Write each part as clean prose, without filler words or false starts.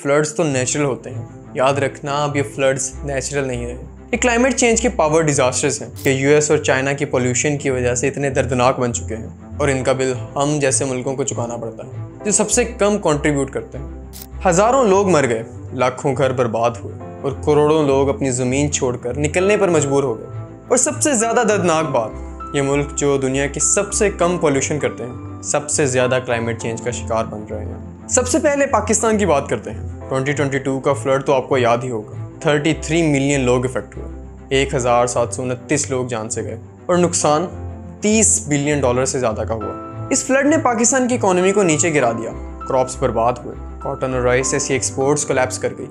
Floods तो natural होते हैं, याद रखना अब ये फ्लड्स नेचुरल नहीं रहे। ये क्लाइमेट चेंज के पावर डिजास्टर्स हैं कि यूएस और चाइना की पोल्यूशन की वजह से इतने दर्दनाक बन चुके हैं और इनका बिल हम जैसे मुल्कों को चुकाना पड़ता है जो सबसे कम कंट्रीब्यूट करते हैं। हज़ारों लोग मर गए, लाखों घर बर्बाद हुए और करोड़ों लोग अपनी ज़मीन छोड़कर निकलने पर मजबूर हो गए। और सबसे ज़्यादा दर्दनाक बात, ये मुल्क जो दुनिया की सबसे कम पोल्यूशन करते हैं सबसे ज़्यादा क्लाइमेट चेंज का शिकार बन रहे हैं। सबसे पहले पाकिस्तान की बात करते हैं। 2022 का फ्लड तो आपको याद ही होगा। 33 मिलियन लोग इफेक्ट हुए, 1729 लोग जान से गए और नुकसान $30 बिलियन से ज़्यादा का हुआ। इस फ्लड ने पाकिस्तान की इकोनॉमी को नीचे गिरा दिया, क्रॉप्स बर्बाद हुए, कॉटन और राइस ऐसी एक्सपोर्ट्स कोलैप्स कर गई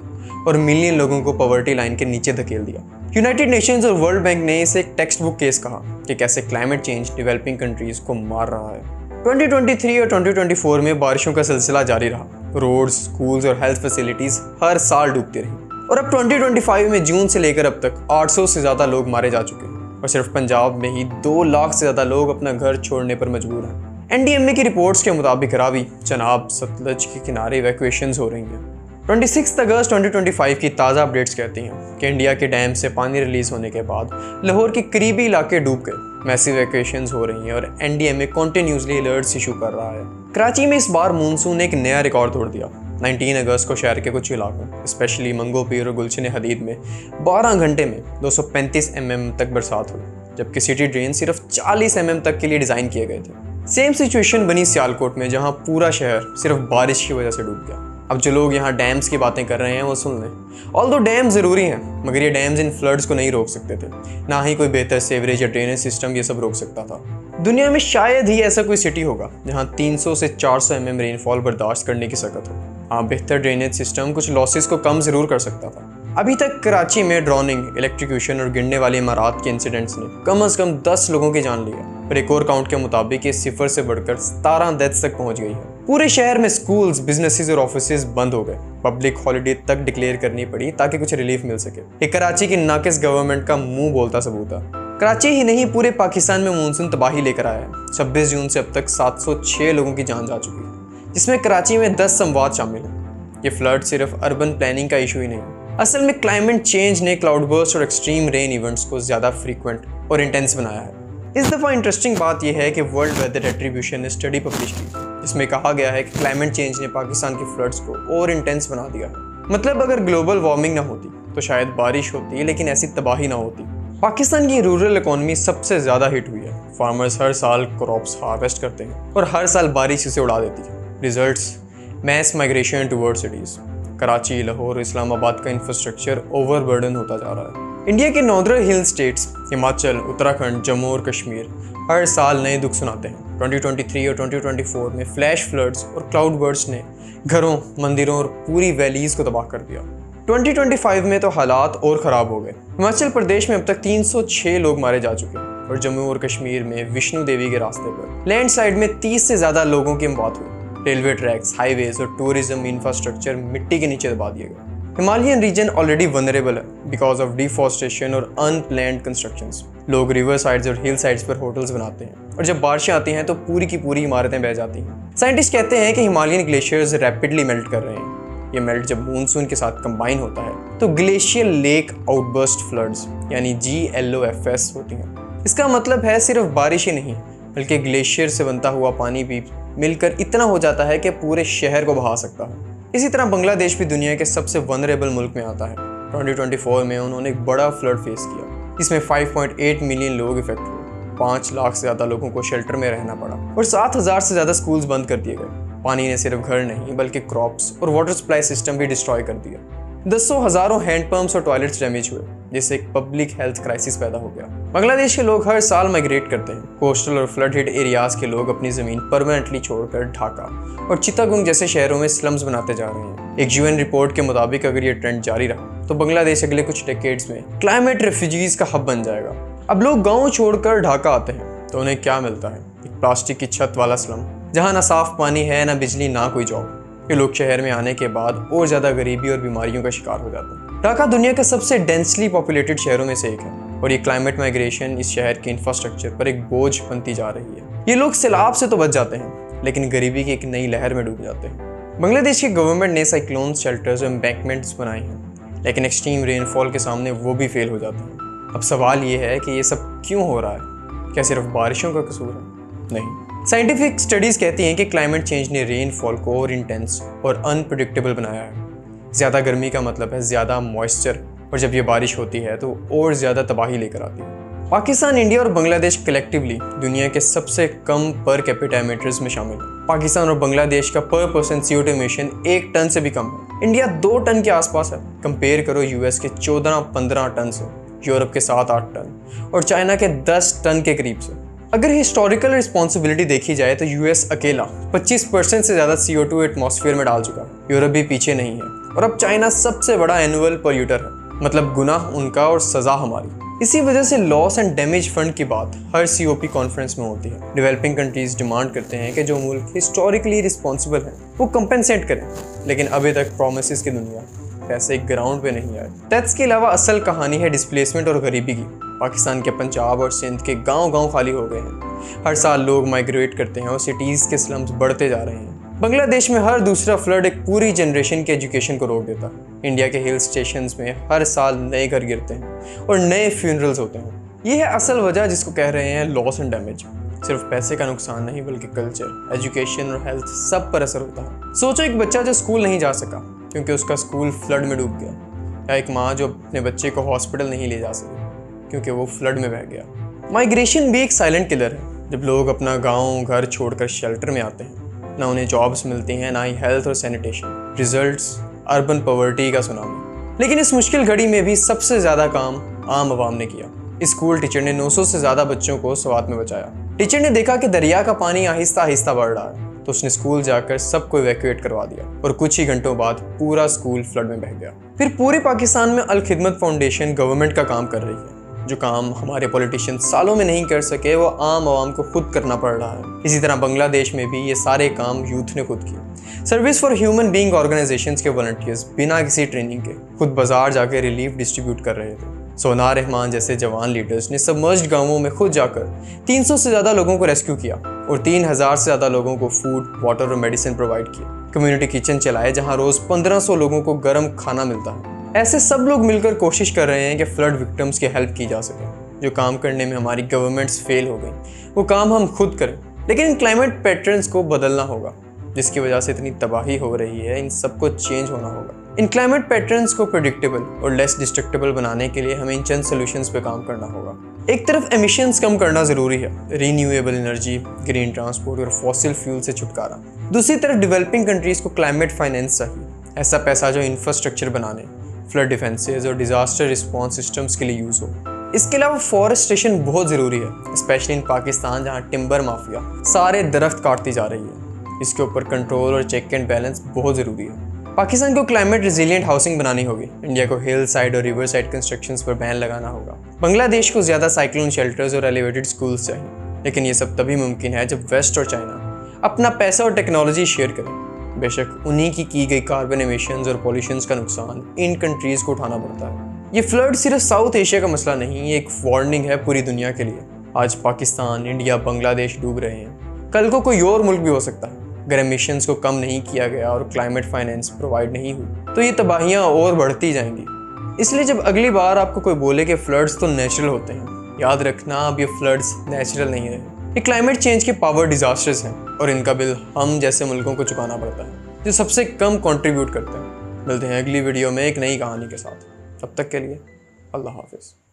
और मिलियन लोगों को पॉवर्टी लाइन के नीचे धकेल दिया। यूनाइटेड नेशंस और वर्ल्ड बैंक ने इसे एक टेक्स्ट बुक केस कहा कि कैसे क्लाइमेट चेंज डेवलपिंग कंट्रीज को मार रहा है। 2023 और 2024 में बारिशों का सिलसिला जारी रहा। रोड्स, स्कूल्स और हेल्थ फैसिलिटीज हर साल डूबती रही और अब 2025 में जून से लेकर अब तक 800 से ज़्यादा लोग मारे जा चुके हैं और सिर्फ पंजाब में ही 2 लाख से ज़्यादा लोग अपना घर छोड़ने पर मजबूर हैं। एनडीएमए की रिपोर्ट्स के मुताबिक रावी, चनाब, सतलज के किनारे इवैक्यूएशंस हो रही हैं। 26 अगस्त 2025 की ताज़ा अपडेट्स कहती हैं कि इंडिया के डैम से पानी रिलीज होने के बाद लाहौर के करीबी इलाके डूब गए, मैसिव इवैक्यूएशंस हो रही हैं और एनडीएमए कंटिन्यूसली अलर्ट्स इशू कर रहा है। कराची में इस बार मानसून ने एक नया रिकॉर्ड तोड़ दिया। 19 अगस्त को शहर के कुछ इलाकों स्पेशली मंगो पीर और गुलशन हदीद में 12 घंटे में 235 mm तक बरसात हुई, जबकि सिटी ड्रेन सिर्फ 40 mm तक के लिए डिज़ाइन किए गए थे। सेम सिचुएशन बनी सियालकोट में, जहाँ पूरा शहर सिर्फ बारिश की वजह से डूब गया। अब जो लोग यहाँ डैम्स की बातें कर रहे हैं वो सुन लें। ऑल्दो डैम ज़रूरी हैं, मगर ये डैम्स इन फ्लड्स को नहीं रोक सकते थे, ना ही कोई बेहतर सीवरेज या ड्रेनेज सिस्टम ये सब रोक सकता था। दुनिया में शायद ही ऐसा कोई सिटी होगा जहाँ 300 से 400 mm रेनफॉल बर्दाश्त करने की सकत हो। हाँ, बेहतर ड्रेनेज सिस्टम कुछ लॉसेस को कम ज़रूर कर सकता था। अभी तक कराची में ड्रोनिंग, इलेक्ट्रिक्यूशन और गिरने वाली इमारत के इंसिडेंट्स ने कम से कम 10 लोगों की जान लिया और एक और काउंट के मुताबिक ये 0 से बढ़कर 17 डेथ्स तक पहुंच गई है। पूरे शहर में स्कूल्स, बिजनेसेस और ऑफिसेज बंद हो गए, पब्लिक हॉलिडे तक डिक्लेयर करनी पड़ी ताकि कुछ रिलीफ मिल सके। ये कराची की नाकिस गवर्नमेंट का मुंह बोलता सबूत है। कराची ही नहीं, पूरे पाकिस्तान में मानसून तबाही लेकर आया है। 26 जून से अब तक 706 लोगों की जान जा चुकी है, जिसमें कराची में 10 संवाद शामिल हैं। ये फ्लड सिर्फ अर्बन प्लानिंग का इशू ही नहीं, असल में क्लाइमेट चेंज ने क्लाउड बर्स्ट और एक्सट्रीम रेन इवेंट्स को ज़्यादा फ्रीक्वेंट और इंटेंस बनाया है। इस दफ़ा इंटरेस्टिंग बात यह है कि वर्ल्ड वेदर एट्रीब्यूशन ने स्टडी पब्लिश की, जिसमें कहा गया है कि क्लाइमेट चेंज ने पाकिस्तान की फ्लड्स को और इंटेंस बना दिया है। मतलब अगर ग्लोबल वार्मिंग ना होती तो शायद बारिश होती, लेकिन ऐसी तबाही ना होती। पाकिस्तान की रूरल इकोनॉमी सबसे ज़्यादा हिट हुई है। फार्मर्स हर साल क्रॉप्स हार्वेस्ट करते हैं और हर साल बारिश इसे उड़ा देती है। Results, mass migration toward cities. Karachi, Lahore, Islamabad का इंफ्रास्ट्रक्चर ओवरबर्डन होता जा रहा है। इंडिया के northern hill states Himachal, Uttarakhand, Jammu और कश्मीर हर साल नए दुख सुनाते हैं। 2023 और 2024 में फ्लैश फ्लड्स और क्लाउड बर्स्ट ने घरों, मंदिरों और पूरी वैलीज को तबाह कर दिया। 2025 में तो हालात और ख़राब हो गए। हिमाचल प्रदेश में अब तक 306 लोग मारे जा चुके हैं और जम्मू और कश्मीर में विष्णु देवी के रास्ते पर लैंडस्लाइड में 30 से ज़्यादा लोगों की मौत हुई। रेलवे ट्रैक्स, हाईवेज और टूरिज्म इंफ्रास्ट्रक्चर मिट्टी के नीचे दबा दिए गए। हिमालयन रीजन ऑलरेडी वनरेबल है बिकॉज ऑफ डिफॉरेस्टेशन और अनप्लैन्ड कंस्ट्रक्शंस। लोग रिवर साइड्स और हिल साइड्स पर होटल्स बनाते हैं और जब बारिशें आती हैं तो पूरी की पूरी इमारतें बह जाती हैं। साइंटिस्ट कहते हैं कि हिमालयन ग्लेशियर्स रैपिडली मेल्ट कर रहे हैं। ये मेल्ट जब मानसून के साथ कंबाइन होता है तो ग्लेशियल लेक आउटबर्स्ट फ्लड्स यानी GLOFS होती हैं। इसका मतलब है सिर्फ बारिश ही नहीं, बल्कि ग्लेशियर से बनता हुआ पानी भी मिलकर इतना हो जाता है कि पूरे शहर को बहा सकता है। इसी तरह बांग्लादेश भी दुनिया के सबसे वनरेबल मुल्क में आता है। 2024 में उन्होंने एक बड़ा फ्लड फेस किया, जिसमें 5.8 मिलियन लोग इफेक्ट हुए, 5 लाख से ज़्यादा लोगों को शेल्टर में रहना पड़ा और 7,000 से ज़्यादा स्कूल्स बंद कर दिए गए। पानी ने सिर्फ घर नहीं बल्कि क्रॉप्स और वाटर सप्लाई सिस्टम भी डिस्ट्रॉय कर दिया। दसों हज़ारों हैंडपम्प्स और टॉयलेट्स डैमेज हुए, जिससे एक पब्लिक हेल्थ क्राइसिस पैदा हो गया। बांग्लादेश के लोग हर साल माइग्रेट करते हैं। कोस्टल और फ्लड हिट एरियाज के लोग अपनी ज़मीन परमानेंटली छोड़कर ढाका और चित्तागोंग जैसे शहरों में स्लम्स बनाते जा रहे हैं। एक UN रिपोर्ट के मुताबिक अगर ये ट्रेंड जारी रहा तो बांग्लादेश अगले कुछ डेकेड्स में क्लाइमेट रेफ्यूजीज का हब बन जाएगा। अब लोग गाँव छोड़कर ढाका आते हैं तो उन्हें क्या मिलता है? एक प्लास्टिक की छत वाला स्लम, जहाँ ना साफ पानी है, ना बिजली, ना कोई जॉब। ये लोग शहर में आने के बाद और ज़्यादा गरीबी और बीमारियों का शिकार हो जाते हैं। ढाका दुनिया का सबसे डेंसली पॉपुलेटेड शहरों में से एक है और ये क्लाइमेट माइग्रेशन इस शहर के इंफ्रास्ट्रक्चर पर एक बोझ बनती जा रही है। ये लोग सैलाब से तो बच जाते हैं, लेकिन गरीबी की एक नई लहर में डूब जाते हैं। बांग्लादेश की गवर्नमेंट ने साइक्लोन शेल्टर्स और एम्बैंकमेंट्स बनाए हैं, लेकिन एक्सट्रीम रेनफॉल के सामने वो भी फेल हो जाते हैं। अब सवाल ये है कि ये सब क्यों हो रहा है? क्या सिर्फ बारिशों का कसूर है? नहीं। साइंटिफिक स्टडीज़ कहती हैं कि क्लाइमेट चेंज ने रेनफॉल को और इंटेंस और अनप्रिडिक्टेबल बनाया है। ज़्यादा गर्मी का मतलब है ज़्यादा मॉइस्चर, और जब ये बारिश होती है तो और ज़्यादा तबाही लेकर आती है। पाकिस्तान, इंडिया और बांग्लादेश कलेक्टिवली दुनिया के सबसे कम पर कैपिटा एमिटर्स में शामिल है। पाकिस्तान और बांग्लादेश का पर पर्सन CO2 एमिशन 1 टन से भी कम है। इंडिया 2 टन के आसपास है। कंपेयर करो US के 14-15 टन से, यूरोप के 7-8 टन और चाइना के 10 टन के करीब से। अगर हिस्टोरिकल रिस्पॉन्सिबिलिटी देखी जाए तो US अकेला 25% से ज़्यादा CO2 एटमॉस्फेयर में डाल चुका है। यूरोप भी पीछे नहीं है, और अब चाइना सबसे बड़ा एनुअल पोल्यूटर है। मतलब गुनाह उनका और सज़ा हमारी। इसी वजह से लॉस एंड डैमेज फंड की बात हर COP कॉन्फ्रेंस में होती है। डेवलपिंग कंट्रीज डिमांड करते हैं कि जो मुल्क हिस्टोरिकली रिस्पॉन्सिबल हैं वो कंपेंसेट करें, लेकिन अभी तक प्रोमिसेस की दुनिया पैसे ग्राउंड पे नहीं आए। टैक्स के अलावा असल कहानी है डिस्प्लेसमेंट और गरीबी की। पाकिस्तान के पंजाब और सिंध के गांव खाली हो गए हैं। हर साल लोग माइग्रेट करते हैं और सिटीज़ के स्लम्स बढ़ते जा रहे हैं। बांग्लादेश में हर दूसरा फ्लड एक पूरी जनरेशन के एजुकेशन को रोक देता है। इंडिया के हिल स्टेशंस में हर साल नए घर गिरते हैं और नए फ्यूनरल्स होते हैं। ये है असल वजह जिसको कह रहे हैं लॉस एंड डैमेज। सिर्फ पैसे का नुकसान नहीं, बल्कि कल्चर, एजुकेशन और हेल्थ सब पर असर होता है। सोचो एक बच्चा जो स्कूल नहीं जा सका क्योंकि उसका स्कूल फ्लड में डूब गया, या एक माँ जो अपने बच्चे को हॉस्पिटल नहीं ले जा सकी क्योंकि वो फ्लड में बह गया। माइग्रेशन भी एक साइलेंट किलर है। जब लोग अपना गाँव घर छोड़कर शेल्टर में आते हैं, ना उन्हें जॉब्स मिलती हैं, ना ही हेल्थ और सैनिटेशन। रिजल्ट्स अर्बन पॉवर्टी का सुनामी। लेकिन इस मुश्किल घड़ी में भी सबसे ज़्यादा काम आम आवाम ने किया। स्कूल टीचर ने 900 से ज़्यादा बच्चों को स्वात में बचाया। टीचर ने देखा कि दरिया का पानी आहिस्ता आहिस्ता बढ़ रहा है, तो उसने स्कूल जाकर सबको इवैक्यूएट करवा दिया और कुछ ही घंटों बाद पूरा स्कूल फ्लड में बह गया। फिर पूरे पाकिस्तान में अल खिदमत फाउंडेशन गवर्नमेंट का काम कर रही है। जो काम हमारे पॉलिटिशियन सालों में नहीं कर सके, वो आम आवाम को खुद करना पड़ रहा है। इसी तरह बांग्लादेश में भी ये सारे काम यूथ ने खुद किए। Service for human being organisations के वॉलंटियर्स बिना किसी ट्रेनिंग के खुद बाजार जाकर रिलीफ डिस्ट्रीब्यूट कर रहे थे। सोनार रहमान जैसे जवान लीडर्स ने सबमर्ज्ड गांवों में खुद जाकर 300 से ज़्यादा लोगों को रेस्क्यू किया और 3000 से ज़्यादा लोगों को फूड, वाटर और मेडिसिन प्रोवाइड किया। कम्युनिटी किचन चलाए जहां रोज़ 1500 लोगों को गर्म खाना मिलता है। ऐसे सब लोग मिलकर कोशिश कर रहे हैं कि फ्लड विक्टिम्स की हेल्प की जा सके। जो काम करने में हमारी गवर्नमेंट्स फेल हो गई, वो काम हम खुद करें। लेकिन इन क्लाइमेट पैटर्न्स को बदलना होगा, जिसकी वजह से इतनी तबाही हो रही है। इन सबको चेंज होना होगा। इन क्लाइमेट पैटर्न्स को प्रेडिक्टेबल और लेस डिस्ट्रक्टेबल बनाने के लिए हमें इन चंद सोल्यूशंस पे काम करना होगा। एक तरफ एमिशंस कम करना ज़रूरी है, रीन्यूएबल एनर्जी, ग्रीन ट्रांसपोर्ट और फॉसिल फ्यूल से छुटकारा। दूसरी तरफ डेवलपिंग कंट्रीज़ को क्लाइमेट फाइनेंस चाहिए, ऐसा पैसा जो इंफ्रास्ट्रक्चर बनाने, फ्लड डिफेंसेस और डिजास्टर रिस्पॉन्स सिस्टम्स के लिए यूज़ हो। इसके अलावा फॉरेस्टेशन बहुत ज़रूरी है, स्पेशली इन पाकिस्तान जहाँ टिम्बर माफिया सारे दरख्त काटती जा रही है। इसके ऊपर कंट्रोल और चेक एंड बैलेंस बहुत ज़रूरी है। पाकिस्तान को क्लाइमेट रेजिलिएंट हाउसिंग बनानी होगी। इंडिया को हिल साइड और रिवर साइड कंस्ट्रक्शंस पर बैन लगाना होगा। बांग्लादेश को ज़्यादा साइक्लोन शेल्टर्स और एलिवेटेड स्कूल्स चाहिए। लेकिन ये सब तभी मुमकिन है जब वेस्ट और चाइना अपना पैसा और टेक्नोलॉजी शेयर करें। बेशक उन्हीं की गई कार्बन एमिशंस और पॉल्यूशंस का नुकसान इन कंट्रीज़ को उठाना पड़ता है। ये फ्लड सिर्फ साउथ एशिया का मसला नहीं, ये एक वार्निंग है पूरी दुनिया के लिए। आज पाकिस्तान, इंडिया, बांग्लादेश डूब रहे हैं, कल को कोई और मुल्क भी हो सकता है। अगर एमिशंस को कम नहीं किया गया और क्लाइमेट फाइनेंस प्रोवाइड नहीं हुई तो ये तबाहियाँ और बढ़ती जाएंगी। इसलिए जब अगली बार आपको कोई बोले कि फ्लड्स तो नेचुरल होते हैं, याद रखना अब ये फ्लड्स नेचुरल नहीं रहे। ये क्लाइमेट चेंज के पावर डिजास्टर्स हैं और इनका बिल हम जैसे मुल्कों को चुकाना पड़ता है जो सबसे कम कंट्रीब्यूट करते हैं। मिलते हैं अगली वीडियो में एक नई कहानी के साथ। तब तक के लिए अल्लाह हाफिज़।